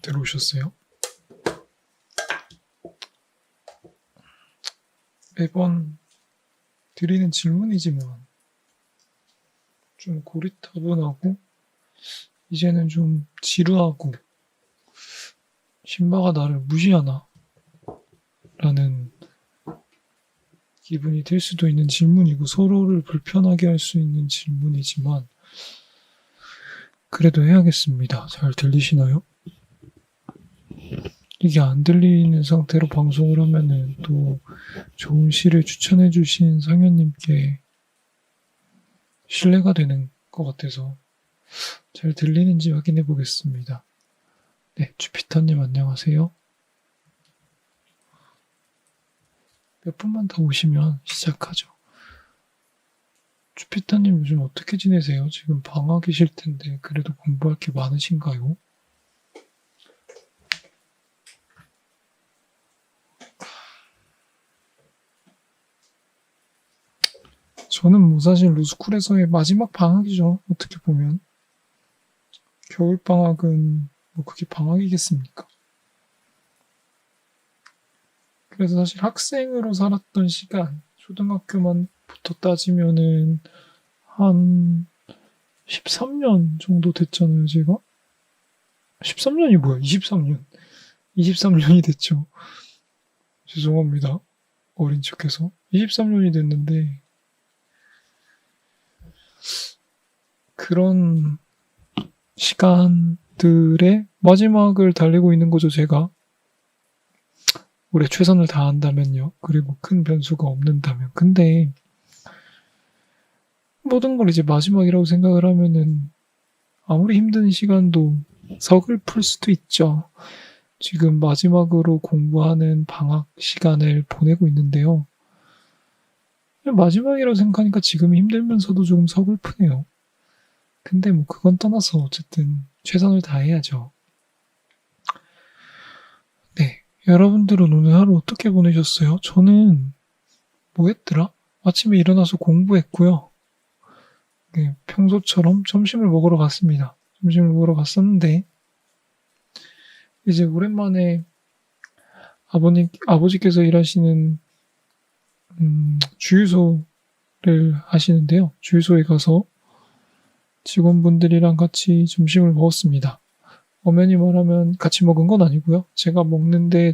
들어오셨어요? 매번 드리는 질문이지만 좀 고리타분하고 이제는 좀 지루하고 신바가 나를 무시하나? 라는 기분이 들 수도 있는 질문이고 서로를 불편하게 할 수 있는 질문이지만 그래도 해야겠습니다. 잘 들리시나요? 이게 안 들리는 상태로 방송을 하면은 또 좋은 시를 추천해 주신 상현님께 신뢰가 되는 것 같아서 잘 들리는지 확인해 보겠습니다. 네, 주피터님 안녕하세요. 몇 분만 더 오시면 시작하죠. 주피터님 요즘 어떻게 지내세요? 지금 방학이실 텐데 그래도 공부할 게 많으신가요? 저는 뭐 사실 로스쿨에서의 마지막 방학이죠. 어떻게 보면. 겨울방학은 뭐 그게 방학이겠습니까? 그래서 사실 학생으로 살았던 시간, 초등학교만부터 따지면은 한 13년 정도 됐잖아요, 제가? 13년이 뭐야? 23년. 23년이 됐죠. 죄송합니다. 어린 척해서. 23년이 됐는데, 그런 시간들의 마지막을 달리고 있는 거죠, 제가. 올해 최선을 다한다면요. 그리고 큰 변수가 없는다면. 근데 모든 걸 이제 마지막이라고 생각을 하면은 아무리 힘든 시간도 서글플 수도 있죠. 지금 마지막으로 공부하는 방학 시간을 보내고 있는데요. 마지막이라고 생각하니까 지금 힘들면서도 조금 서글프네요. 근데 뭐 그건 떠나서 어쨌든 최선을 다해야죠. 네. 여러분들은 오늘 하루 어떻게 보내셨어요? 저는 뭐 했더라? 아침에 일어나서 공부했고요. 네, 평소처럼 점심을 먹으러 갔습니다. 점심을 먹으러 갔었는데 이제 오랜만에 아버지께서 일하시는 주유소를 하시는데요. 주유소에 가서 직원분들이랑 같이 점심을 먹었습니다. 엄연히 말하면 같이 먹은 건 아니고요. 제가 먹는데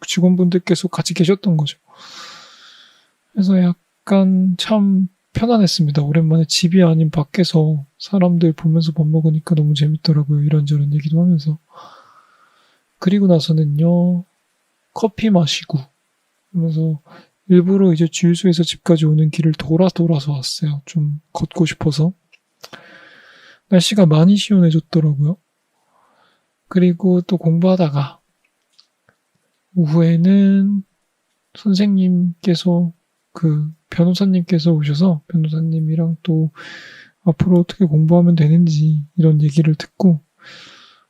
직원분들께서 같이 계셨던 거죠. 그래서 약간 참 편안했습니다. 오랜만에 집이 아닌 밖에서 사람들 보면서 밥 먹으니까 너무 재밌더라고요. 이런저런 얘기도 하면서. 그리고 나서는요, 커피 마시고, 그러면서 일부러 이제 주유소에서 집까지 오는 길을 돌아서 왔어요. 좀 걷고 싶어서. 날씨가 많이 시원해졌더라고요. 그리고 또 공부하다가 오후에는 선생님께서 변호사님께서 오셔서 변호사님이랑 또 앞으로 어떻게 공부하면 되는지 이런 얘기를 듣고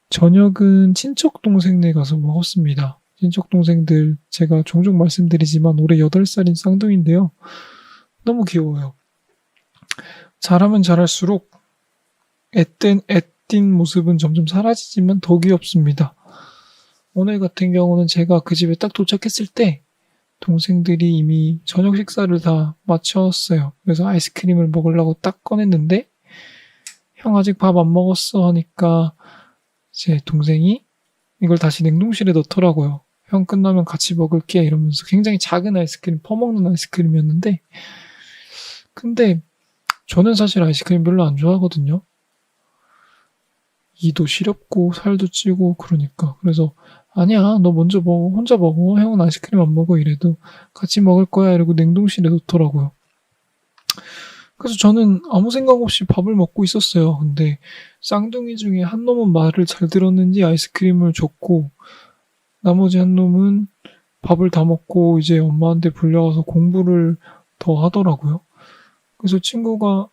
저녁은 친척 동생네 가서 먹었습니다. 친척 동생들 제가 종종 말씀드리지만 올해 8살인 쌍둥이인데요. 너무 귀여워요. 잘하면 잘할수록 애띤 모습은 점점 사라지지만 더 귀엽습니다. 오늘 같은 경우는 제가 그 집에 딱 도착했을 때 동생들이 이미 저녁 식사를 다 마쳤어요. 그래서 아이스크림을 먹으려고 딱 꺼냈는데 형 아직 밥 안 먹었어 하니까 제 동생이 이걸 다시 냉동실에 넣더라고요. 형 끝나면 같이 먹을게 이러면서 굉장히 작은 아이스크림, 퍼먹는 아이스크림이었는데 근데 저는 사실 아이스크림 별로 안 좋아하거든요. 이도 시렵고 살도 찌고 그러니까 그래서 아니야 너 먼저 먹어 혼자 먹어 형은 아이스크림 안 먹어 이래도 같이 먹을 거야 이러고 냉동실에 놓더라고요. 그래서 저는 아무 생각 없이 밥을 먹고 있었어요. 근데 쌍둥이 중에 한 놈은 말을 잘 들었는지 아이스크림을 줬고 나머지 한 놈은 밥을 다 먹고 이제 엄마한테 불려가서 공부를 더 하더라고요. 그래서 친구가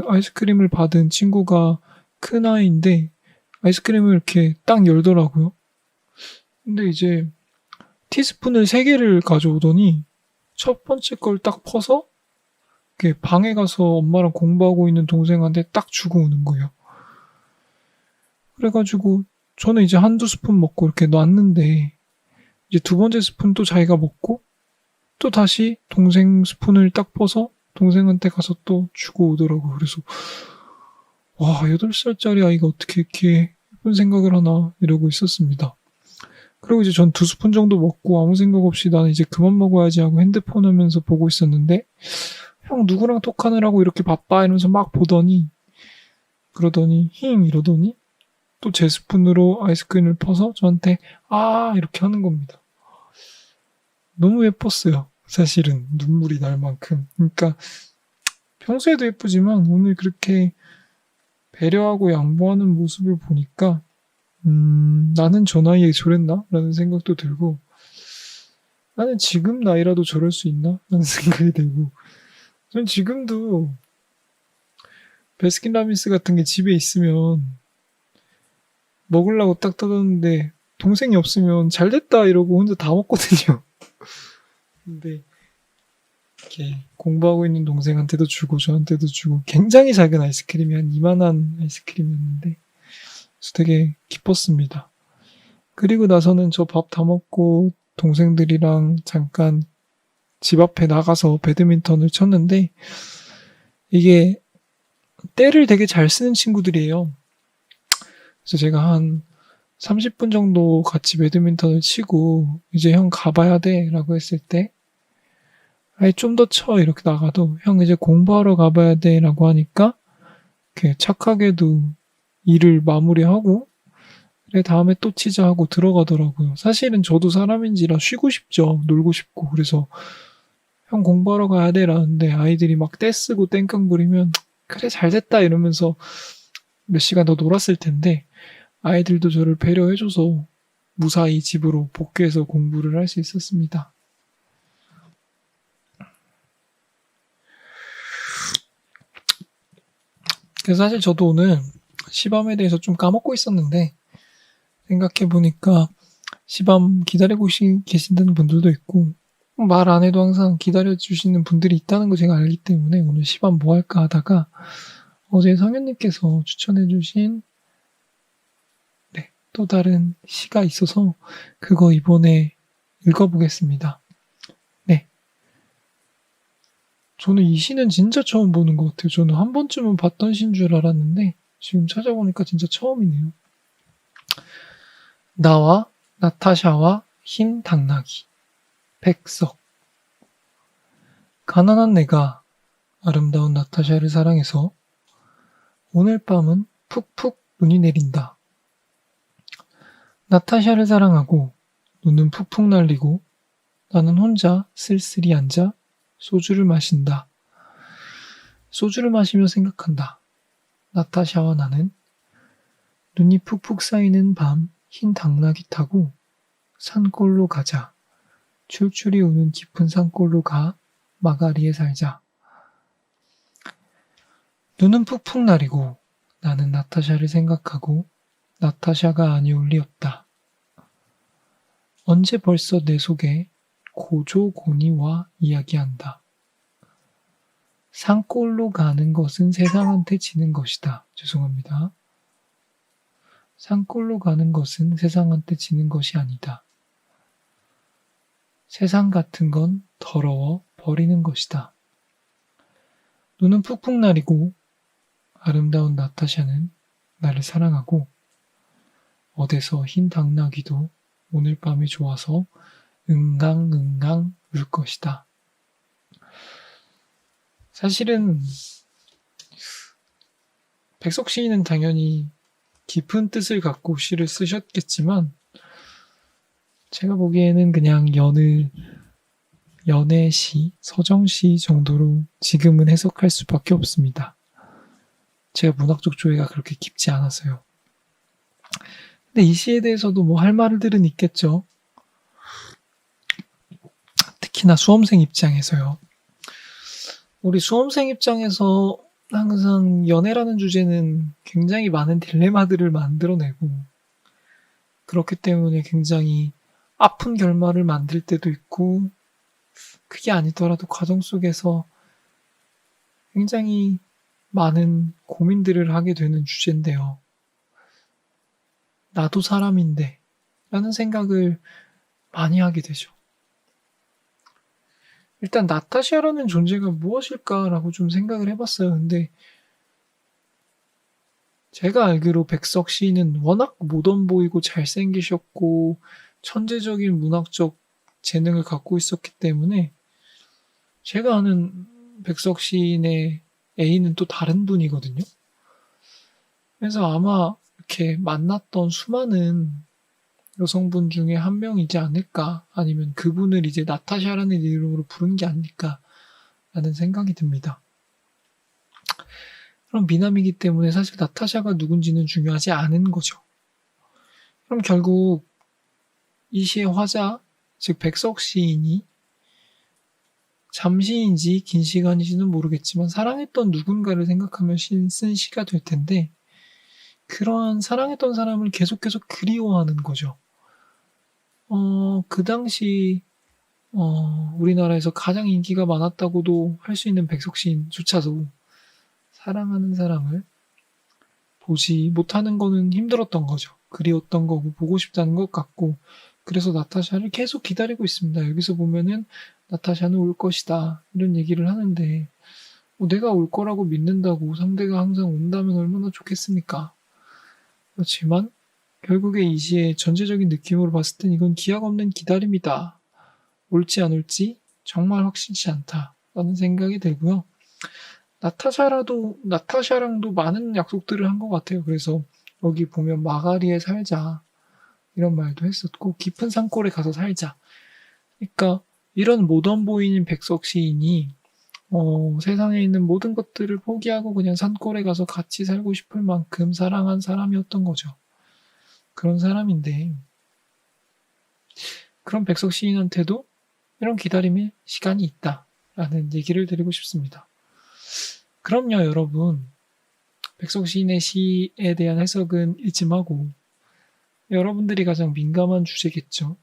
아이스크림을 받은 친구가 큰 아이인데 아이스크림을 이렇게 딱 열더라고요. 근데 이제 티스푼을 3개를 가져오더니 첫 번째 걸 딱 퍼서 이렇게 방에 가서 엄마랑 공부하고 있는 동생한테 딱 주고 오는 거예요. 그래가지고 저는 이제 한두 스푼 먹고 이렇게 놨는데 이제 두 번째 스푼 또 자기가 먹고 또 다시 동생 스푼을 딱 퍼서 동생한테 가서 또 주고 오더라고요. 그래서 와, 8살짜리 아이가 어떻게 이렇게 예쁜 생각을 하나 이러고 있었습니다. 그리고 이제 전 2스푼 정도 먹고 아무 생각 없이 나는 이제 그만 먹어야지 하고 핸드폰 하면서 보고 있었는데 형 누구랑 톡하느라고 이렇게 바빠 이러면서 막 보더니 그러더니 힝 이러더니 또 제 스푼으로 아이스크림을 퍼서 저한테 아 이렇게 하는 겁니다. 너무 예뻤어요. 사실은 눈물이 날 만큼. 그러니까 평소에도 예쁘지만 오늘 그렇게 배려하고 양보하는 모습을 보니까 나는 저 나이에 저랬나? 라는 생각도 들고 나는 지금 나이라도 저럴 수 있나? 라는 생각이 들고 전 지금도 베스킨라빈스 같은 게 집에 있으면 먹으려고 딱 뜯었는데 동생이 없으면 잘됐다 이러고 혼자 다 먹거든요. 근데 이렇게 공부하고 있는 동생한테도 주고 저한테도 주고 굉장히 작은 아이스크림이 한 이만한 아이스크림이었는데 그래서 되게 기뻤습니다. 그리고 나서는 저 밥 다 먹고 동생들이랑 잠깐 집 앞에 나가서 배드민턴을 쳤는데 이게 때를 되게 잘 쓰는 친구들이에요. 그래서 제가 한 30분 정도 같이 배드민턴을 치고 이제 형 가봐야 돼 라고 했을 때 아니 좀 더 쳐 이렇게 나가도 형 이제 공부하러 가봐야 돼 라고 하니까 이렇게 착하게도 일을 마무리하고 그래 다음에 또 치자 하고 들어가더라고요. 사실은 저도 사람인지라 쉬고 싶죠. 놀고 싶고 그래서 형 공부하러 가야 돼 라는데 아이들이 막 떼쓰고 땡깡 부리면 그래 잘됐다 이러면서 몇 시간 더 놀았을 텐데 아이들도 저를 배려해줘서 무사히 집으로 복귀해서 공부를 할 수 있었습니다. 그래서 사실 저도 오늘 시밤에 대해서 좀 까먹고 있었는데 생각해보니까 시밤 기다리고 계신다는 분들도 있고 말 안 해도 항상 기다려주시는 분들이 있다는 거 제가 알기 때문에 오늘 시밤 뭐 할까 하다가 어제 성현님께서 추천해주신 또 다른 시가 있어서 그거 이번에 읽어보겠습니다. 네. 저는 이 시는 진짜 처음 보는 것 같아요. 저는 한 번쯤은 봤던 시인 줄 알았는데 지금 찾아보니까 진짜 처음이네요. 나와 나타샤와 흰 당나귀 백석 가난한 내가 아름다운 나타샤를 사랑해서 오늘 밤은 푹푹 눈이 내린다. 나타샤를 사랑하고 눈은 푹푹 날리고 나는 혼자 쓸쓸히 앉아 소주를 마신다. 소주를 마시며 생각한다. 나타샤와 나는 눈이 푹푹 쌓이는 밤 흰 당나귀 타고 산골로 가자. 출출이 오는 깊은 산골로 가 마가리에 살자. 눈은 푹푹 나리고 나는 나타샤를 생각하고 나타샤가 아니올 리 없다. 언제 벌써 내 속에 고조고니와 이야기한다. 산골로 가는 것은 세상한테 지는 것이다. 죄송합니다. 산골로 가는 것은 세상한테 지는 것이 아니다. 세상 같은 건 더러워 버리는 것이다. 눈은 푹푹 나리고 아름다운 나타샤는 나를 사랑하고 어디서 흰 당나귀도 오늘 밤이 좋아서 응강응강 울 것이다. 사실은 백석 시인은 당연히 깊은 뜻을 갖고 시를 쓰셨겠지만 제가 보기에는 그냥 연애시, 서정시 정도로 지금은 해석할 수밖에 없습니다. 제가 문학적 조예가 그렇게 깊지 않아서요. 근데 이 시에 대해서도 뭐 할 말들은 있겠죠. 특히나 수험생 입장에서요. 우리 수험생 입장에서 항상 연애라는 주제는 굉장히 많은 딜레마들을 만들어내고 그렇기 때문에 굉장히 아픈 결말을 만들 때도 있고 그게 아니더라도 과정 속에서 굉장히 많은 고민들을 하게 되는 주제인데요. 나도 사람인데 라는 생각을 많이 하게 되죠. 일단 나타샤라는 존재가 무엇일까라고 좀 생각을 해봤어요. 근데 제가 알기로 백석 시인은 워낙 모던 보이고 잘생기셨고 천재적인 문학적 재능을 갖고 있었기 때문에 제가 아는 백석 시인의 애인은 또 다른 분이거든요. 그래서 아마 이렇게 만났던 수많은 여성분 중에 한 명이지 않을까, 아니면 그분을 이제 나타샤라는 이름으로 부른 게 아닐까라는 생각이 듭니다. 그럼 미남이기 때문에 사실 나타샤가 누군지는 중요하지 않은 거죠. 그럼 결국 이 시의 화자, 즉 백석 시인이 잠시인지 긴 시간인지는 모르겠지만 사랑했던 누군가를 생각하며 쓴 시가 될 텐데, 그러한 사랑했던 사람을 계속 그리워하는 거죠. 그 당시 우리나라에서 가장 인기가 많았다고도 할 수 있는 백석 시인조차도 사랑하는 사람을 보지 못하는 거는 힘들었던 거죠. 그리웠던 거고 보고 싶다는 것 같고, 그래서 나타샤를 계속 기다리고 있습니다. 여기서 보면은 나타샤는 올 것이다 이런 얘기를 하는데, 내가 올 거라고 믿는다고 상대가 항상 온다면 얼마나 좋겠습니까? 그렇지만 결국에 이 시의 전체적인 느낌으로 봤을 땐 이건 기약 없는 기다림이다. 올지 안 올지 정말 확실치 않다 라는 생각이 들고요. 나타샤랑도 많은 약속들을 한 것 같아요. 그래서 여기 보면 마가리에 살자 이런 말도 했었고, 깊은 산골에 가서 살자. 그러니까 이런 모던 보이는 백석 시인이 세상에 있는 모든 것들을 포기하고 그냥 산골에 가서 같이 살고 싶을 만큼 사랑한 사람이었던 거죠. 그런 사람인데, 그런 백석 시인한테도 이런 기다림의 시간이 있다라는 얘기를 드리고 싶습니다. 그럼요, 여러분. 백석 시인의 시에 대한 해석은 일침하고 여러분들이 가장 민감한 주제겠죠.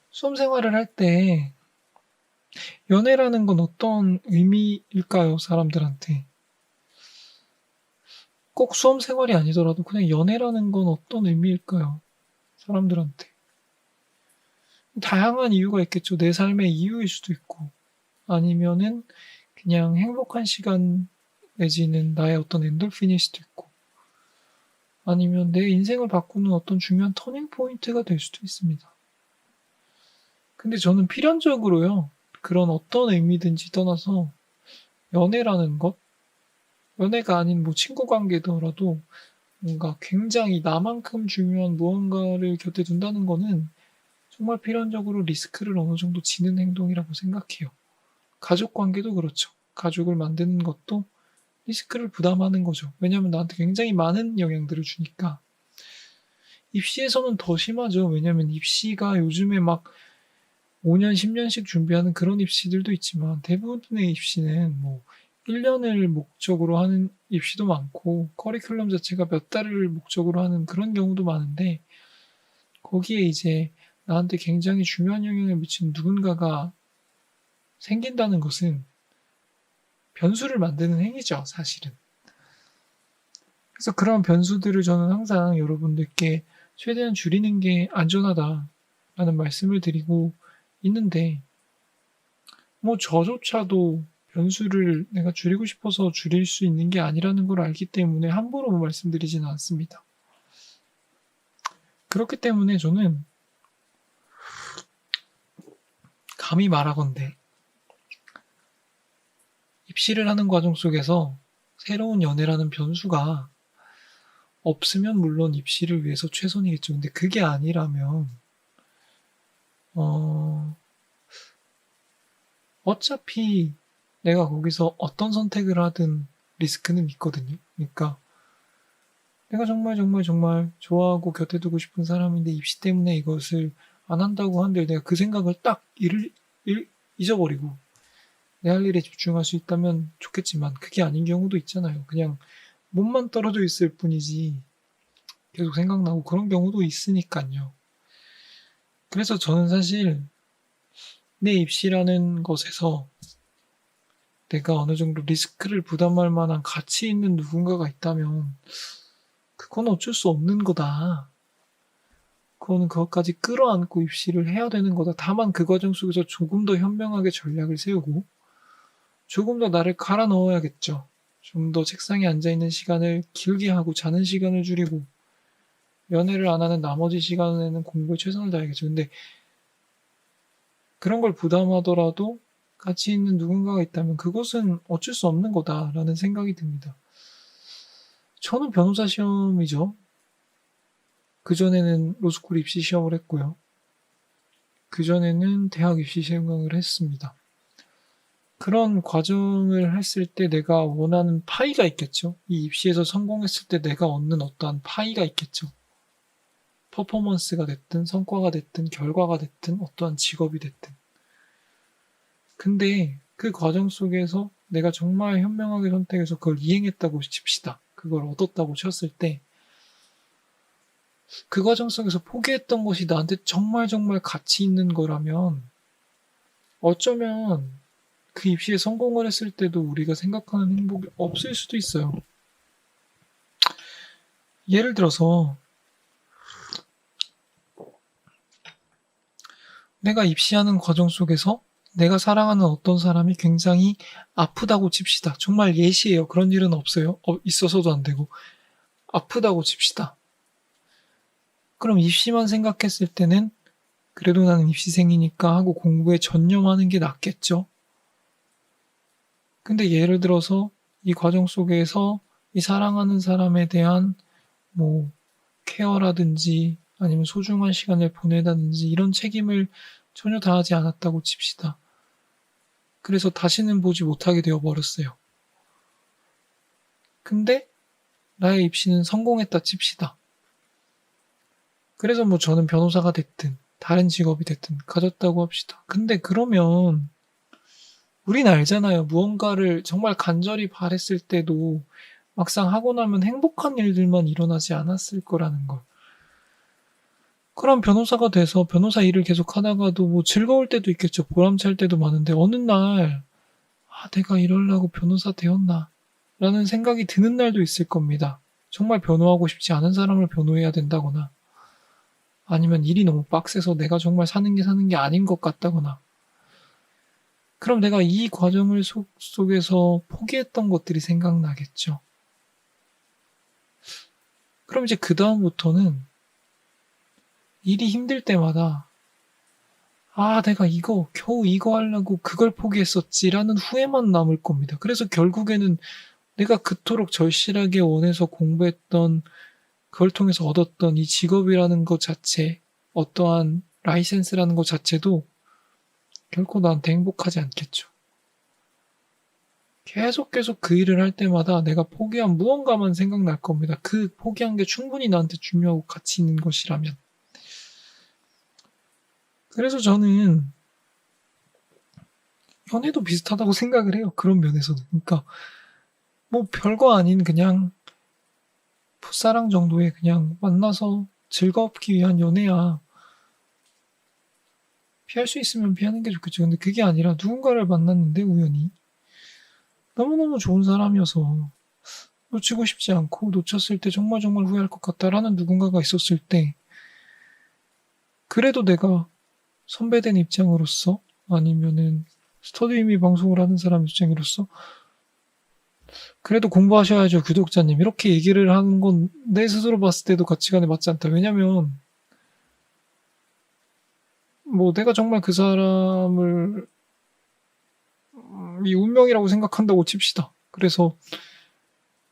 수험 생활을 할 때 연애라는 건 어떤 의미일까요, 사람들한테? 꼭 수험 생활이 아니더라도 그냥 연애라는 건 어떤 의미일까요, 사람들한테? 다양한 이유가 있겠죠. 내 삶의 이유일 수도 있고, 아니면은 그냥 행복한 시간 내지는 나의 어떤 엔돌핀일 수도 있고, 아니면 내 인생을 바꾸는 어떤 중요한 터닝 포인트가 될 수도 있습니다. 근데 저는 필연적으로요, 그런 어떤 의미든지 떠나서 연애라는 것, 연애가 아닌 뭐 친구 관계더라도 뭔가 굉장히 나만큼 중요한 무언가를 곁에 둔다는 거는 정말 필연적으로 리스크를 어느 정도 지는 행동이라고 생각해요. 가족 관계도 그렇죠. 가족을 만드는 것도 리스크를 부담하는 거죠. 왜냐하면 나한테 굉장히 많은 영향들을 주니까. 입시에서는 더 심하죠. 왜냐하면 입시가 요즘에 막 5년, 10년씩 준비하는 그런 입시들도 있지만, 대부분의 입시는 뭐 1년을 목적으로 하는 입시도 많고 커리큘럼 자체가 몇 달을 목적으로 하는 그런 경우도 많은데, 거기에 이제 나한테 굉장히 중요한 영향을 미치는 누군가가 생긴다는 것은 변수를 만드는 행위죠, 사실은. 그래서 그런 변수들을 저는 항상 여러분들께 최대한 줄이는 게 안전하다라는 말씀을 드리고 있는데, 뭐 저조차도 변수를 내가 줄이고 싶어서 줄일 수 있는 게 아니라는 걸 알기 때문에 함부로 말씀드리지는 않습니다. 그렇기 때문에 저는 감히 말하건대 입시를 하는 과정 속에서 새로운 연애라는 변수가 없으면 물론 입시를 위해서 최선이겠죠. 근데 그게 아니라면 어차피 내가 거기서 어떤 선택을 하든 리스크는 있거든요. 그러니까 내가 정말 좋아하고 곁에 두고 싶은 사람인데 입시 때문에 이것을 안 한다고 한들 내가 그 생각을 딱 잊어버리고 내 할 일에 집중할 수 있다면 좋겠지만, 그게 아닌 경우도 있잖아요. 그냥 몸만 떨어져 있을 뿐이지 계속 생각나고 그런 경우도 있으니까요. 그래서 저는 사실 내 입시라는 것에서 내가 어느 정도 리스크를 부담할 만한 가치 있는 누군가가 있다면 그건 어쩔 수 없는 거다. 그거는 그것까지 끌어안고 입시를 해야 되는 거다. 다만 그 과정 속에서 조금 더 현명하게 전략을 세우고 조금 더 나를 갈아 넣어야겠죠. 좀 더 책상에 앉아있는 시간을 길게 하고 자는 시간을 줄이고 연애를 안 하는 나머지 시간에는 공부에 최선을 다해야겠죠. 근데 그런 걸 부담하더라도 가치 있는 누군가가 있다면 그것은 어쩔 수 없는 거다라는 생각이 듭니다. 저는 변호사 시험이죠. 그전에는 로스쿨 입시 시험을 했고요. 그전에는 대학 입시 시험을 했습니다. 그런 과정을 했을 때 내가 원하는 파이가 있겠죠. 이 입시에서 성공했을 때 내가 얻는 어떠한 파이가 있겠죠. 퍼포먼스가 됐든 성과가 됐든 결과가 됐든 어떠한 직업이 됐든. 근데 그 과정 속에서 내가 정말 현명하게 선택해서 그걸 이행했다고 칩시다. 그걸 얻었다고 쳤을 때 그 과정 속에서 포기했던 것이 나한테 정말 가치 있는 거라면 어쩌면 그 입시에 성공을 했을 때도 우리가 생각하는 행복이 없을 수도 있어요. 예를 들어서 내가 입시하는 과정 속에서 내가 사랑하는 어떤 사람이 굉장히 아프다고 칩시다. 정말 예시예요. 그런 일은 없어요. 있어서도 안 되고. 아프다고 칩시다. 그럼 입시만 생각했을 때는 그래도 나는 입시생이니까 하고 공부에 전념하는 게 낫겠죠. 근데 예를 들어서 이 과정 속에서 이 사랑하는 사람에 대한 뭐 케어라든지 아니면 소중한 시간을 보내다든지 이런 책임을 전혀 다하지 않았다고 칩시다. 그래서 다시는 보지 못하게 되어 버렸어요. 근데 나의 입시는 성공했다 칩시다. 그래서 뭐 저는 변호사가 됐든 다른 직업이 됐든 가졌다고 합시다. 근데 그러면 우린 알잖아요. 무언가를 정말 간절히 바랬을 때도 막상 하고 나면 행복한 일들만 일어나지 않았을 거라는 걸. 그럼 변호사가 돼서 변호사 일을 계속 하다가도 뭐 즐거울 때도 있겠죠. 보람찰 때도 많은데 어느 날 내가 이러려고 변호사 되었나 라는 생각이 드는 날도 있을 겁니다. 정말 변호하고 싶지 않은 사람을 변호해야 된다거나 아니면 일이 너무 빡세서 내가 정말 사는 게 아닌 것 같다거나 그럼 내가 이 과정을 속에서 포기했던 것들이 생각나겠죠. 그럼 이제 그 다음부터는 일이 힘들 때마다 내가 겨우 이거 하려고 그걸 포기했었지라는 후회만 남을 겁니다. 그래서 결국에는 내가 그토록 절실하게 원해서 공부했던 그걸 통해서 얻었던 이 직업이라는 것 자체, 어떠한 라이센스라는 것 자체도 결코 나한테 행복하지 않겠죠. 계속 그 일을 할 때마다 내가 포기한 무언가만 생각날 겁니다. 그 포기한 게 충분히 나한테 중요하고 가치 있는 것이라면. 그래서 저는 연애도 비슷하다고 생각을 해요. 그런 면에서는. 그러니까 뭐 별거 아닌 그냥 풋사랑 정도의 그냥 만나서 즐겁기 위한 연애야. 피할 수 있으면 피하는 게 좋겠죠. 근데 그게 아니라 누군가를 만났는데 우연히 너무너무 좋은 사람이어서 놓치고 싶지 않고 놓쳤을 때 정말 후회할 것 같다라는 누군가가 있었을 때 그래도 내가 선배된 입장으로서 아니면은 스터디위미 방송을 하는 사람 입장으로서 그래도 공부하셔야죠 구독자님 이렇게 얘기를 하는 건 내 스스로 봤을 때도 가치관에 맞지 않다. 왜냐면 뭐 내가 정말 그 사람을 이 운명이라고 생각한다고 칩시다. 그래서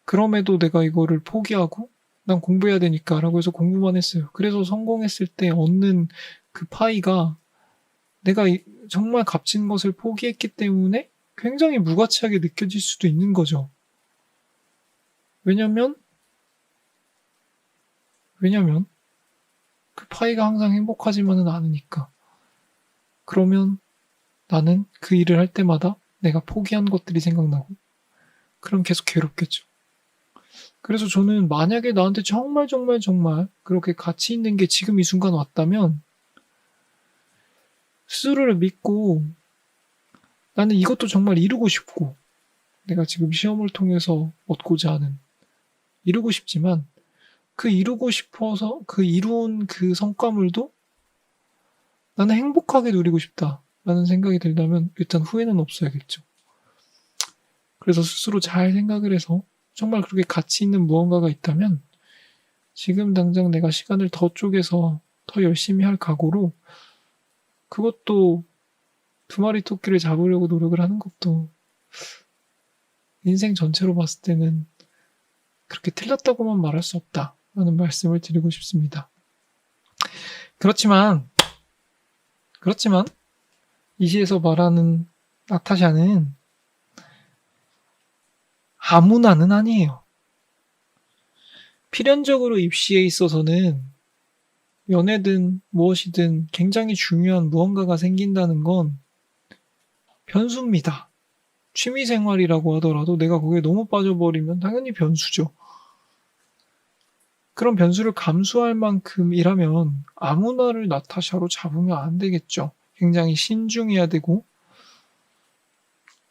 그럼에도 내가 이거를 포기하고 난 공부해야 되니까 라고 해서 공부만 했어요. 그래서 성공했을 때 얻는 그 파이가 내가 정말 값진 것을 포기했기 때문에 굉장히 무가치하게 느껴질 수도 있는 거죠. 왜냐면 그 파이가 항상 행복하지만은 않으니까. 그러면 나는 그 일을 할 때마다 내가 포기한 것들이 생각나고 그럼 계속 괴롭겠죠. 그래서 저는 만약에 나한테 정말 그렇게 가치 있는 게 지금 이 순간 왔다면 스스로를 믿고 나는 이것도 정말 이루고 싶고 내가 지금 시험을 통해서 얻고자 하는 이루고 싶지만 그 이루고 싶어서 그 이룬 그 성과물도 나는 행복하게 누리고 싶다라는 생각이 들다면 일단 후회는 없어야겠죠. 그래서 스스로 잘 생각을 해서 정말 그렇게 가치 있는 무언가가 있다면 지금 당장 내가 시간을 더 쪼개서 더 열심히 할 각오로 그것도 두 마리 토끼를 잡으려고 노력을 하는 것도 인생 전체로 봤을 때는 그렇게 틀렸다고만 말할 수 없다라는 말씀을 드리고 싶습니다. 그렇지만 이 시에서 말하는 나타샤는 아무나는 아니에요. 필연적으로 입시에 있어서는 연애든 무엇이든 굉장히 중요한 무언가가 생긴다는 건 변수입니다. 취미생활이라고 하더라도 내가 거기에 너무 빠져버리면 당연히 변수죠. 그런 변수를 감수할 만큼이라면 아무나를 나타샤로 잡으면 안 되겠죠. 굉장히 신중해야 되고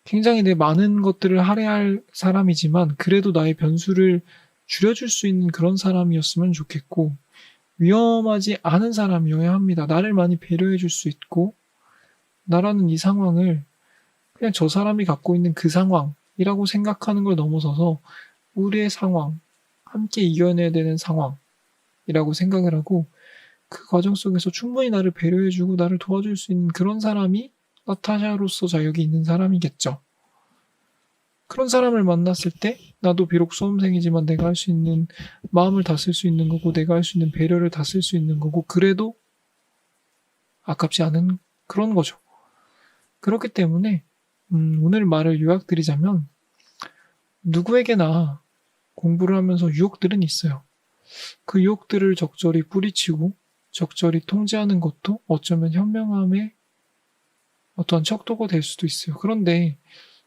굉장히 내 많은 것들을 할애할 사람이지만 그래도 나의 변수를 줄여줄 수 있는 그런 사람이었으면 좋겠고 위험하지 않은 사람이어야 합니다. 나를 많이 배려해 줄 수 있고 나라는 이 상황을 그냥 저 사람이 갖고 있는 그 상황이라고 생각하는 걸 넘어서서 우리의 상황, 함께 이겨내야 되는 상황이라고 생각을 하고 그 과정 속에서 충분히 나를 배려해주고 나를 도와줄 수 있는 그런 사람이 나타샤로서 자격이 있는 사람이겠죠. 그런 사람을 만났을 때 나도 비록 수험생이지만 내가 할 수 있는 마음을 다 쓸 수 있는 거고 내가 할 수 있는 배려를 다 쓸 수 있는 거고 그래도 아깝지 않은 그런 거죠. 그렇기 때문에 오늘 말을 요약드리자면 누구에게나 공부를 하면서 유혹들은 있어요. 그 유혹들을 적절히 뿌리치고 적절히 통제하는 것도 어쩌면 현명함의 어떠한 척도가 될 수도 있어요. 그런데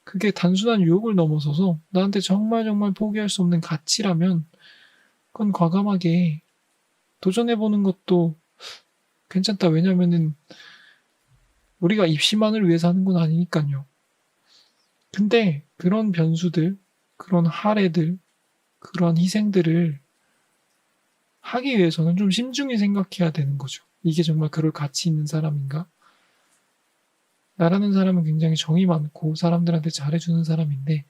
그게 단순한 유혹을 넘어서서 나한테 정말 포기할 수 없는 가치라면 그건 과감하게 도전해보는 것도 괜찮다. 왜냐면은 우리가 입시만을 위해서 하는 건 아니니까요. 근데 그런 변수들, 그런 할애들, 그런 희생들을 하기 위해서는 좀 심중히 생각해야 되는 거죠. 이게 정말 그럴 가치 있는 사람인가? 나라는 사람은 굉장히 정이 많고 사람들한테 잘해주는 사람인데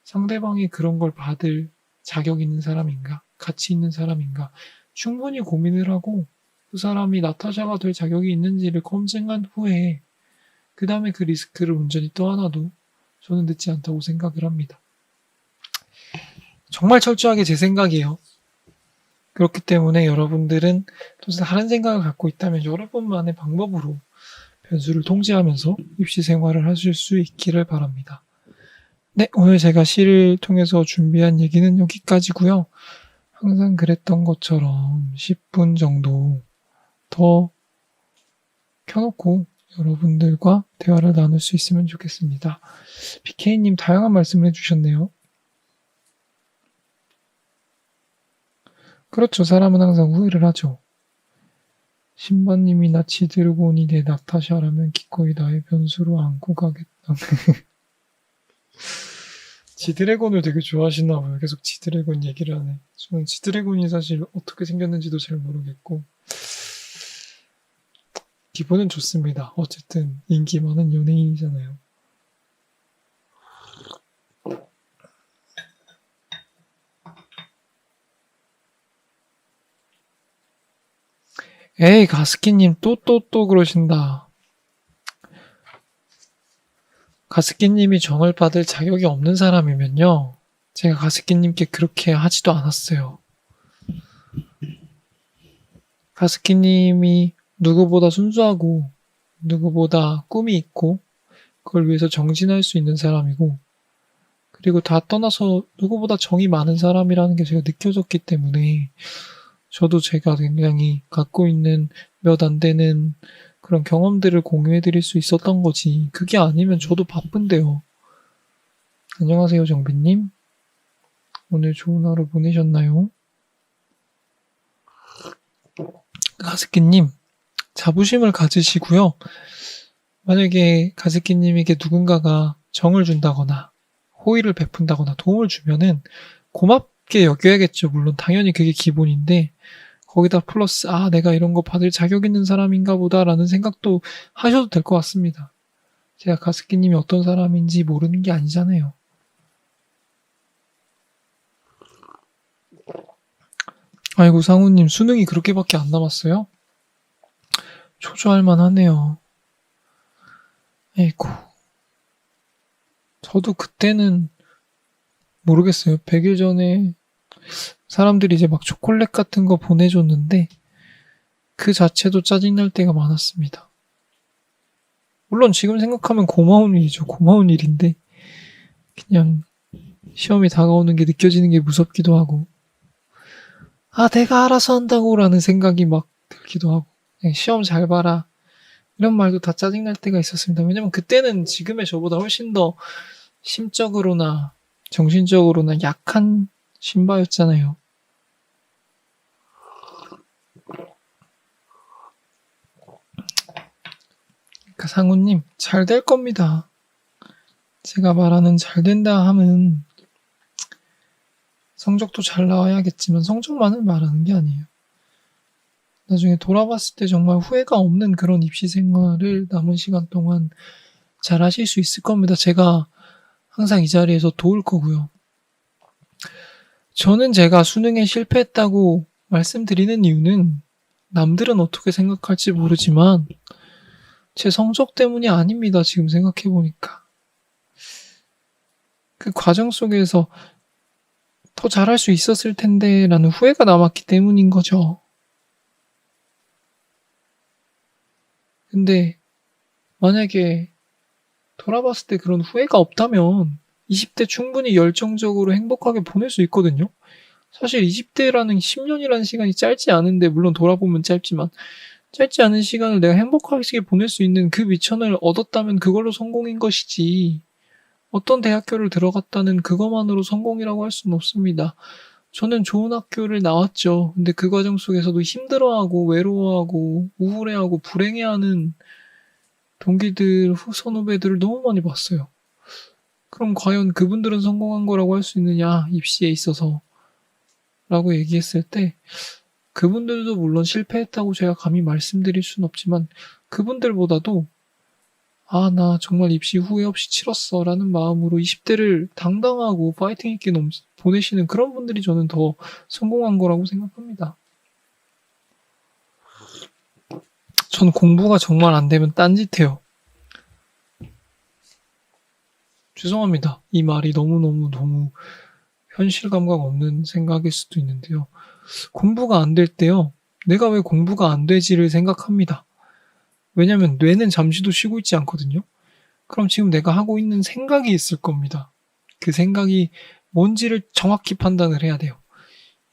상대방이 그런 걸 받을 자격 있는 사람인가? 가치 있는 사람인가? 충분히 고민을 하고 그 사람이 나타샤가 될 자격이 있는지를 검증한 후에 그 다음에 그 리스크를 온전히 떠안아도 저는 늦지 않다고 생각을 합니다. 정말 철저하게 제 생각이에요. 그렇기 때문에 여러분들은 또 다른 생각을 갖고 있다면 여러분만의 방법으로 변수를 통제하면서 입시 생활을 하실 수 있기를 바랍니다. 네, 오늘 제가 시를 통해서 준비한 얘기는 여기까지고요. 항상 그랬던 것처럼 10분 정도 더 켜놓고 여러분들과 대화를 나눌 수 있으면 좋겠습니다. BK님 다양한 말씀을 해주셨네요. 그렇죠. 사람은 항상 후회를 하죠. 신바님이 나 지드래곤이 내 나타샤라면 기꺼이 나의 변수로 안고 가겠다. 지드래곤을 되게 좋아하시나 봐요. 계속 지드래곤 얘기를 하네. 저는 지드래곤이 사실 어떻게 생겼는지도 잘 모르겠고 기분은 좋습니다. 어쨌든 인기 많은 연예인이잖아요. 에이 가스키님 또 그러신다. 가스키님이 정을 받을 자격이 없는 사람이면요. 제가 가스키님께 그렇게 하지도 않았어요. 가스키님이 누구보다 순수하고 누구보다 꿈이 있고 그걸 위해서 정진할 수 있는 사람이고 그리고 다 떠나서 누구보다 정이 많은 사람이라는 게 제가 느껴졌기 때문에 저도 제가 굉장히 갖고 있는 몇 안 되는 그런 경험들을 공유해드릴 수 있었던 거지. 그게 아니면 저도 바쁜데요. 안녕하세요, 정빈님. 오늘 좋은 하루 보내셨나요? 가스키님, 자부심을 가지시고요. 만약에 가즈키님에게 누군가가 정을 준다거나 호의를 베푼다거나 도움을 주면은 고맙게 여겨야겠죠. 물론 당연히 그게 기본인데 거기다 플러스 내가 이런 거 받을 자격 있는 사람인가 보다라는 생각도 하셔도 될 것 같습니다. 제가 가즈키님이 어떤 사람인지 모르는 게 아니잖아요. 아이고 상우님 수능이 그렇게밖에 안 남았어요? 초조할 만하네요. 에이구. 저도 그때는 모르겠어요. 100일 전에 사람들이 이제 막 초콜릿 같은 거 보내줬는데 그 자체도 짜증날 때가 많았습니다. 물론 지금 생각하면 고마운 일이죠. 고마운 일인데 그냥 시험이 다가오는 게 느껴지는 게 무섭기도 하고 내가 알아서 한다고 라는 생각이 막 들기도 하고 그냥 시험 잘 봐라 이런 말도 다 짜증날 때가 있었습니다. 왜냐면 그때는 지금의 저보다 훨씬 더 심적으로나 정신적으로나 약한 신바였잖아요. 그러니까 상우님 잘 될 겁니다. 제가 말하는 잘 된다 함은 성적도 잘 나와야겠지만 성적만을 말하는 게 아니에요. 나중에 돌아봤을 때 정말 후회가 없는 그런 입시 생활을 남은 시간 동안 잘 하실 수 있을 겁니다. 제가 항상 이 자리에서 도울 거고요. 저는 제가 수능에 실패했다고 말씀드리는 이유는 남들은 어떻게 생각할지 모르지만 제 성적 때문이 아닙니다. 지금 생각해보니까. 그 과정 속에서 더 잘할 수 있었을 텐데 라는 후회가 남았기 때문인 거죠. 근데 만약에 돌아봤을 때 그런 후회가 없다면 20대 충분히 열정적으로 행복하게 보낼 수 있거든요. 사실 20대라는 10년이라는 시간이 짧지 않은데 물론 돌아보면 짧지만 짧지 않은 시간을 내가 행복하게 보낼 수 있는 그 미천을 얻었다면 그걸로 성공인 것이지 어떤 대학교를 들어갔다는 그것만으로 성공이라고 할 수는 없습니다. 저는 좋은 학교를 나왔죠. 근데 그 과정 속에서도 힘들어하고 외로워하고 우울해하고 불행해하는 동기들, 선후배들을 너무 많이 봤어요. 그럼 과연 그분들은 성공한 거라고 할 수 있느냐, 입시에 있어서. 라고 얘기했을 때, 그분들도 물론 실패했다고 제가 감히 말씀드릴 수는 없지만, 그분들보다도, 나 정말 입시 후회 없이 치렀어. 라는 마음으로 20대를 당당하고 파이팅 있게 보내시는 그런 분들이 저는 더 성공한 거라고 생각합니다. 전 공부가 정말 안 되면 딴짓해요. 죄송합니다. 이 말이 너무 현실 감각 없는 생각일 수도 있는데요. 공부가 안 될 때요. 내가 왜 공부가 안 되지를 생각합니다. 왜냐면 뇌는 잠시도 쉬고 있지 않거든요. 그럼 지금 내가 하고 있는 생각이 있을 겁니다. 그 생각이 뭔지를 정확히 판단을 해야 돼요.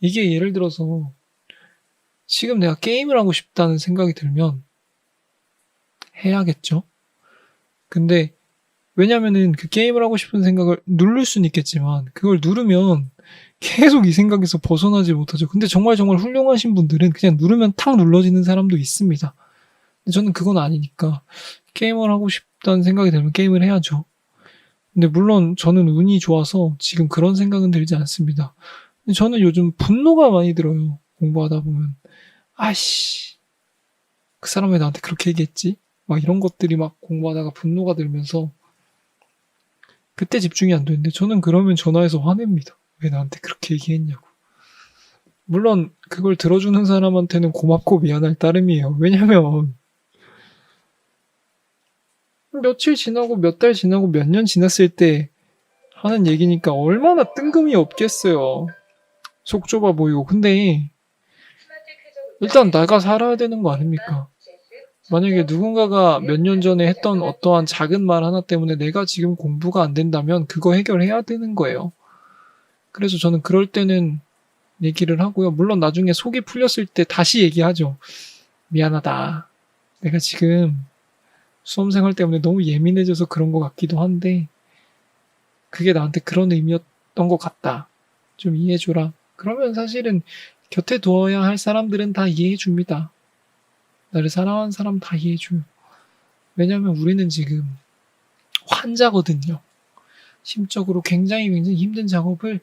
이게 예를 들어서 지금 내가 게임을 하고 싶다는 생각이 들면 해야겠죠. 근데 왜냐면은 그 게임을 하고 싶은 생각을 누를 수는 있겠지만 그걸 누르면 계속 이 생각에서 벗어나지 못하죠. 근데 정말 훌륭하신 분들은 그냥 누르면 탁 눌러지는 사람도 있습니다. 근데 저는 그건 아니니까 게임을 하고 싶다는 생각이 들면 게임을 해야죠. 근데 물론 저는 운이 좋아서 지금 그런 생각은 들지 않습니다. 근데 저는 요즘 분노가 많이 들어요. 공부하다 보면. 아이씨, 그 사람 왜 나한테 그렇게 얘기했지? 막 이런 것들이 막 공부하다가 분노가 들면서 그때 집중이 안 되는데 저는 그러면 전화해서 화냅니다. 왜 나한테 그렇게 얘기했냐고. 물론 그걸 들어주는 사람한테는 고맙고 미안할 따름이에요. 왜냐면 며칠 지나고 몇 달 지나고 몇 년 지났을 때 하는 얘기니까 얼마나 뜬금이 없겠어요. 속 좁아 보이고. 근데 일단 내가 살아야 되는 거 아닙니까? 만약에 누군가가 몇 년 전에 했던 어떠한 작은 말 하나 때문에 내가 지금 공부가 안 된다면 그거 해결해야 되는 거예요. 그래서 저는 그럴 때는 얘기를 하고요. 물론 나중에 속이 풀렸을 때 다시 얘기하죠. 미안하다. 내가 지금 수험생활 때문에 너무 예민해져서 그런 것 같기도 한데 그게 나한테 그런 의미였던 것 같다. 좀 이해해줘라. 그러면 사실은 곁에 두어야 할 사람들은 다 이해해줍니다. 나를 사랑하는 사람 다 이해해줘요. 왜냐면 우리는 지금 환자거든요. 심적으로 굉장히 힘든 작업을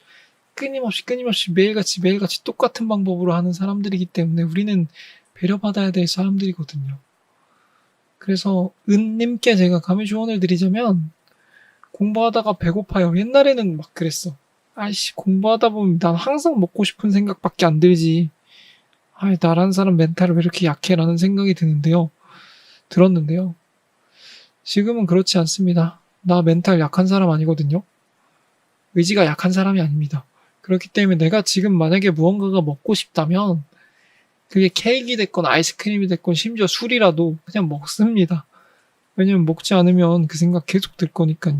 끊임없이 매일같이 똑같은 방법으로 하는 사람들이기 때문에 우리는 배려받아야 될 사람들이거든요. 그래서 은님께 제가 감히 조언을 드리자면 공부하다가 배고파요. 옛날에는 막 그랬어. 아이씨, 공부하다 보면 난 항상 먹고 싶은 생각밖에 안 들지. 아이, 나라는 사람 멘탈을 왜 이렇게 약해라는 생각이 들었는데요. 지금은 그렇지 않습니다. 나 멘탈 약한 사람 아니거든요. 의지가 약한 사람이 아닙니다. 그렇기 때문에 내가 지금 만약에 무언가가 먹고 싶다면 그게 케이크가 됐건 아이스크림이 됐건 심지어 술이라도 그냥 먹습니다. 왜냐면 먹지 않으면 그 생각 계속 들 거니까요.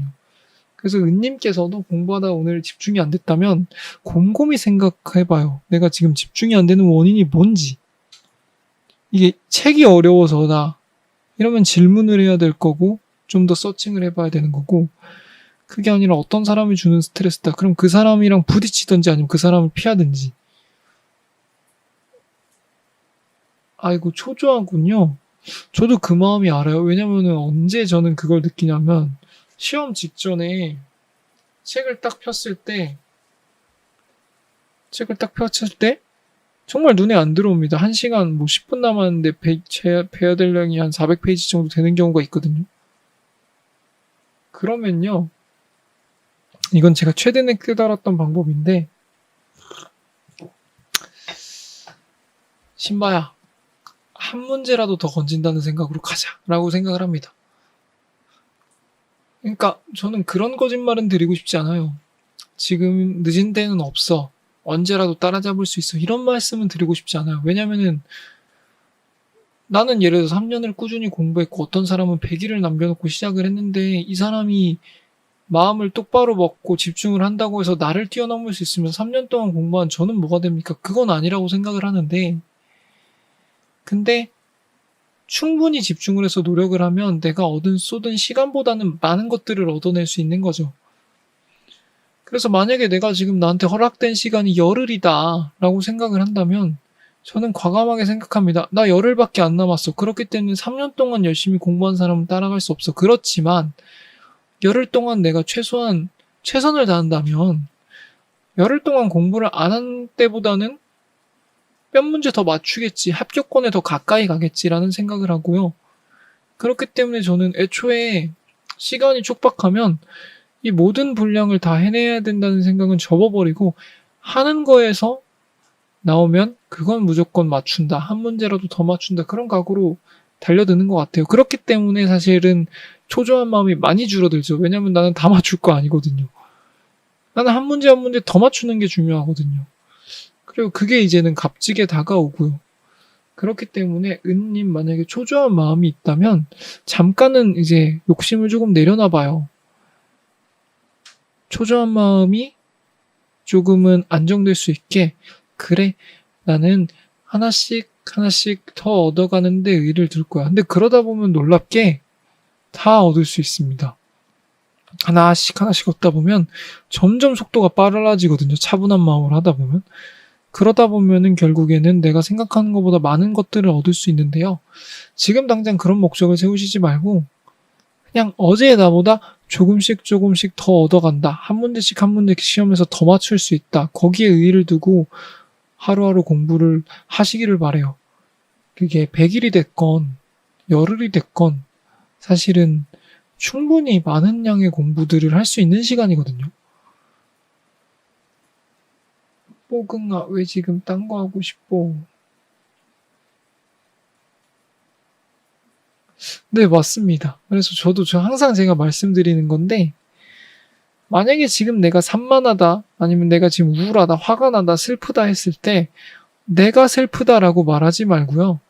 그래서 은님께서도 공부하다가 오늘 집중이 안 됐다면 곰곰이 생각해봐요. 내가 지금 집중이 안 되는 원인이 뭔지. 이게 책이 어려워서다. 이러면 질문을 해야 될 거고 좀 더 서칭을 해봐야 되는 거고, 그게 아니라 어떤 사람이 주는 스트레스다. 그럼 그 사람이랑 부딪히든지 아니면 그 사람을 피하든지. 아이고, 초조하군요. 저도 그 마음이 알아요. 왜냐면은 언제 저는 그걸 느끼냐면 시험 직전에 책을 딱 폈을 때 정말 눈에 안 들어옵니다. 1시간 10분 남았는데 배열 대량이 한 400페이지 정도 되는 경우가 있거든요. 그러면요, 이건 제가 최근에 깨달았던 방법인데, 신바야, 한 문제라도 더 건진다는 생각으로 가자라고 생각을 합니다. 그러니까 저는 그런 거짓말은 드리고 싶지 않아요. 지금 늦은 데는 없어. 언제라도 따라잡을 수 있어. 이런 말씀은 드리고 싶지 않아요. 왜냐면은 나는 예를 들어서 3년을 꾸준히 공부했고 어떤 사람은 100일을 남겨놓고 시작을 했는데 이 사람이 마음을 똑바로 먹고 집중을 한다고 해서 나를 뛰어넘을 수 있으면 3년 동안 공부한 저는 뭐가 됩니까? 그건 아니라고 생각을 하는데, 근데 충분히 집중을 해서 노력을 하면 내가 쏟은 시간보다는 많은 것들을 얻어낼 수 있는 거죠. 그래서 만약에 내가 지금 나한테 허락된 시간이 열흘이다 라고 생각을 한다면 저는 과감하게 생각합니다. 나 열흘밖에 안 남았어. 그렇기 때문에 3년 동안 열심히 공부한 사람은 따라갈 수 없어. 그렇지만 열흘 동안 내가 최소한 최선을 다한다면 열흘 동안 공부를 안 한 때보다는 몇 문제 더 맞추겠지, 합격권에 더 가까이 가겠지라는 생각을 하고요. 그렇기 때문에 저는 애초에 시간이 촉박하면 이 모든 분량을 다 해내야 된다는 생각은 접어버리고 하는 거에서 나오면 그건 무조건 맞춘다, 한 문제라도 더 맞춘다, 그런 각오로 달려드는 것 같아요. 그렇기 때문에 사실은 초조한 마음이 많이 줄어들죠. 왜냐면 나는 다 맞출 거 아니거든요. 나는 한 문제 한 문제 더 맞추는 게 중요하거든요. 그리고 그게 이제는 값지게 다가오고요. 그렇기 때문에 은님 만약에 초조한 마음이 있다면 잠깐은 이제 욕심을 조금 내려놔봐요. 초조한 마음이 조금은 안정될 수 있게, 그래, 나는 하나씩 더 얻어가는데 의의를 둘 거야. 근데 그러다 보면 놀랍게 다 얻을 수 있습니다. 하나씩 얻다 보면 점점 속도가 빨라지거든요. 차분한 마음으로 하다 보면. 그러다 보면은 결국에는 내가 생각하는 것보다 많은 것들을 얻을 수 있는데요. 지금 당장 그런 목적을 세우시지 말고 그냥 어제의 나보다 조금씩 더 얻어간다. 한 문제씩 시험에서 더 맞출 수 있다. 거기에 의의를 두고 하루하루 공부를 하시기를 바래요. 그게 100일이 됐건 열흘이 됐건 사실은 충분히 많은 양의 공부들을 할 수 있는 시간이거든요. 뽀근아, 왜 지금 딴 거 하고 싶어? 네, 맞습니다. 그래서 저 항상 제가 말씀드리는 건데, 만약에 지금 내가 산만하다, 아니면 내가 지금 우울하다, 화가 나다, 슬프다 했을 때, 내가 슬프다라고 말하지 말고요.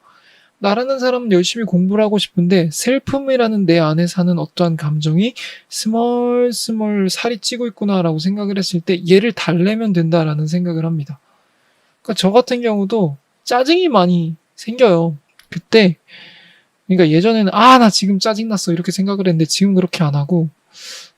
나라는 사람은 열심히 공부를 하고 싶은데 슬픔이라는 내 안에 사는 어떠한 감정이 스멀스멀 살이 찌고 있구나라고 생각을 했을 때 얘를 달래면 된다라는 생각을 합니다. 그러니까 저 같은 경우도 짜증이 많이 생겨요. 그때 그러니까 예전에는 나 지금 짜증났어 이렇게 생각을 했는데 지금 그렇게 안 하고,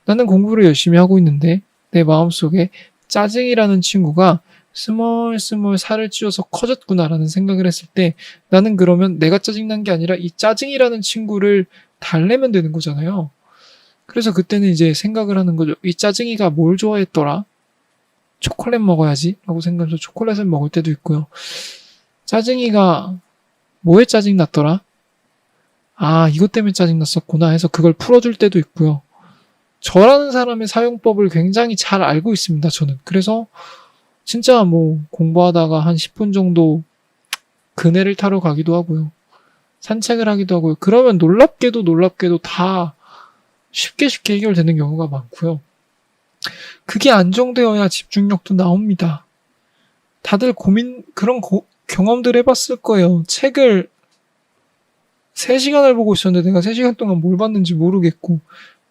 나는 공부를 열심히 하고 있는데 내 마음속에 짜증이라는 친구가 스멀스멀 살을 찌워서 커졌구나라는 생각을 했을 때 나는 그러면 내가 짜증난 게 아니라 이 짜증이라는 친구를 달래면 되는 거잖아요. 그래서 그때는 이제 생각을 하는 거죠. 이 짜증이가 뭘 좋아했더라? 초콜릿 먹어야지 라고 생각해서 초콜릿을 먹을 때도 있고요. 짜증이가 뭐에 짜증 났더라? 아, 이것 때문에 짜증 났었구나 해서 그걸 풀어줄 때도 있고요. 저라는 사람의 사용법을 굉장히 잘 알고 있습니다, 저는. 그래서 진짜 뭐 공부하다가 한 10분 정도 그네를 타러 가기도 하고요. 산책을 하기도 하고요. 그러면 놀랍게도 다 쉽게 해결되는 경우가 많고요. 그게 안정되어야 집중력도 나옵니다. 다들 그런 경험들 해봤을 거예요. 책을 3시간을 보고 있었는데 내가 3시간 동안 뭘 봤는지 모르겠고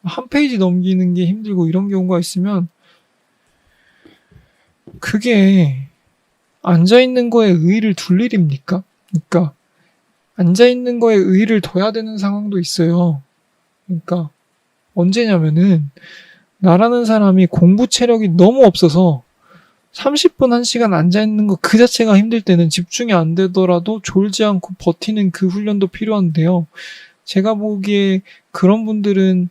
한 페이지 넘기는 게 힘들고 이런 경우가 있으면 그게 앉아있는 거에 의의를 둘 일입니까? 그러니까 앉아있는 거에 의의를 둬야 되는 상황도 있어요. 그러니까 언제냐면은 나라는 사람이 공부 체력이 너무 없어서 30분 1시간 앉아있는 거 그 자체가 힘들 때는 집중이 안 되더라도 졸지 않고 버티는 그 훈련도 필요한데요. 제가 보기에 그런 분들은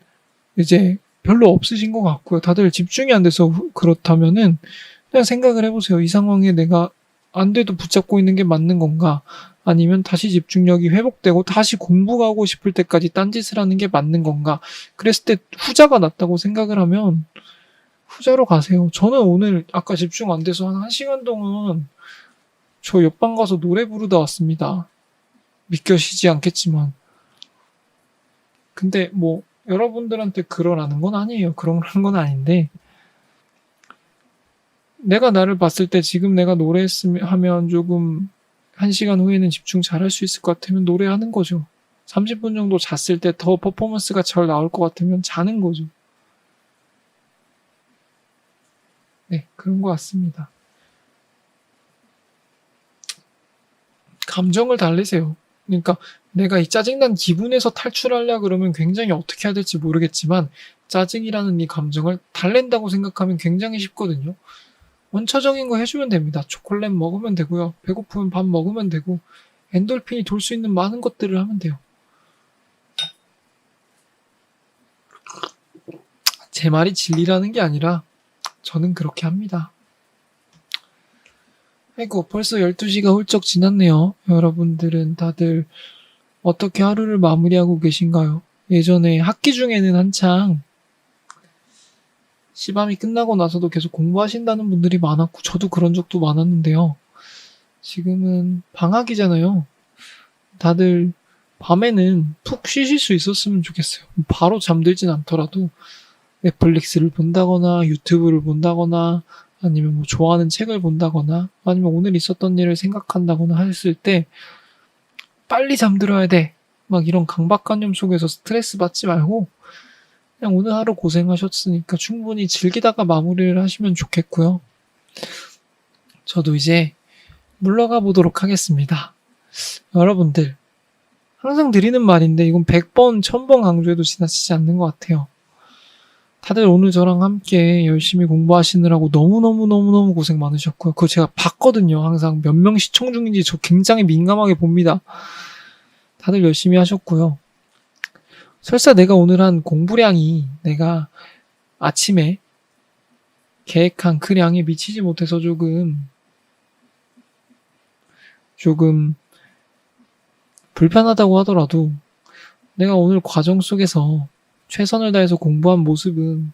이제 별로 없으신 것 같고요. 다들 집중이 안 돼서 그렇다면은 그냥 생각을 해보세요. 이 상황에 내가 안 돼도 붙잡고 있는 게 맞는 건가? 아니면 다시 집중력이 회복되고 다시 공부가 하고 싶을 때까지 딴짓을 하는 게 맞는 건가? 그랬을 때 후자가 낫다고 생각을 하면 후자로 가세요. 저는 오늘 아까 집중 안 돼서 한 1시간 동안 저 옆방 가서 노래 부르다 왔습니다. 믿겨지지 않겠지만. 근데 뭐 여러분들한테 그러라는 건 아니에요. 그러라는 건 아닌데 내가 나를 봤을 때 지금 내가 노래하면 조금 1시간 후에는 집중 잘할 수 있을 것 같으면 노래하는 거죠. 30분 정도 잤을 때 더 퍼포먼스가 잘 나올 것 같으면 자는 거죠. 네, 그런 것 같습니다. 감정을 달래세요. 그러니까 내가 이 짜증난 기분에서 탈출하려 그러면 굉장히 어떻게 해야 될지 모르겠지만 짜증이라는 이 감정을 달랜다고 생각하면 굉장히 쉽거든요. 원초적인 거 해주면 됩니다. 초콜릿 먹으면 되고요. 배고프면 밥 먹으면 되고 엔돌핀이 돌 수 있는 많은 것들을 하면 돼요. 제 말이 진리라는 게 아니라 저는 그렇게 합니다. 아이고 벌써 12시가 훌쩍 지났네요. 여러분들은 다들 어떻게 하루를 마무리하고 계신가요? 예전에 학기 중에는 한창 시험이 끝나고 나서도 계속 공부하신다는 분들이 많았고 저도 그런 적도 많았는데요. 지금은 방학이잖아요. 다들 밤에는 푹 쉬실 수 있었으면 좋겠어요. 바로 잠들진 않더라도 넷플릭스를 본다거나 유튜브를 본다거나 아니면 뭐 좋아하는 책을 본다거나 아니면 오늘 있었던 일을 생각한다거나 했을 때 빨리 잠들어야 돼. 막 이런 강박관념 속에서 스트레스 받지 말고 그냥 오늘 하루 고생하셨으니까 충분히 즐기다가 마무리를 하시면 좋겠고요. 저도 이제 물러가 보도록 하겠습니다. 여러분들 항상 드리는 말인데 이건 100번, 1000번 강조해도 지나치지 않는 것 같아요. 다들 오늘 저랑 함께 열심히 공부하시느라고 너무너무 고생 많으셨고요. 그거 제가 봤거든요. 항상 몇 명 시청 중인지 저 굉장히 민감하게 봅니다. 다들 열심히 하셨고요. 설사 내가 오늘 한 공부량이 내가 아침에 계획한 그 량에 미치지 못해서 조금 불편하다고 하더라도 내가 오늘 과정 속에서 최선을 다해서 공부한 모습은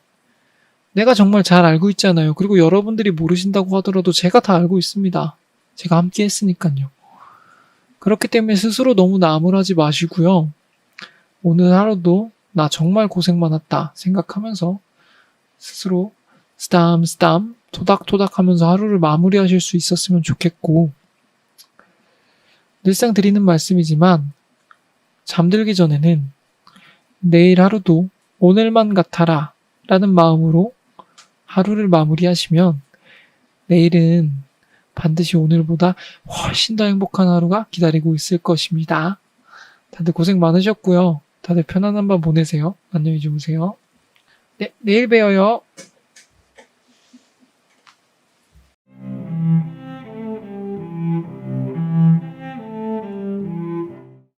내가 정말 잘 알고 있잖아요. 그리고 여러분들이 모르신다고 하더라도 제가 다 알고 있습니다. 제가 함께 했으니까요. 그렇기 때문에 스스로 너무 나무라지 마시고요. 오늘 하루도 나 정말 고생 많았다 생각하면서 스스로 스담 토닥토닥 하면서 하루를 마무리하실 수 있었으면 좋겠고 늘상 드리는 말씀이지만 잠들기 전에는 내일 하루도 오늘만 같아라 라는 마음으로 하루를 마무리하시면 내일은 반드시 오늘보다 훨씬 더 행복한 하루가 기다리고 있을 것입니다. 다들 고생 많으셨고요. 다들 편안한 밤 보내세요. 안녕히 주무세요. 네, 내일 봬요.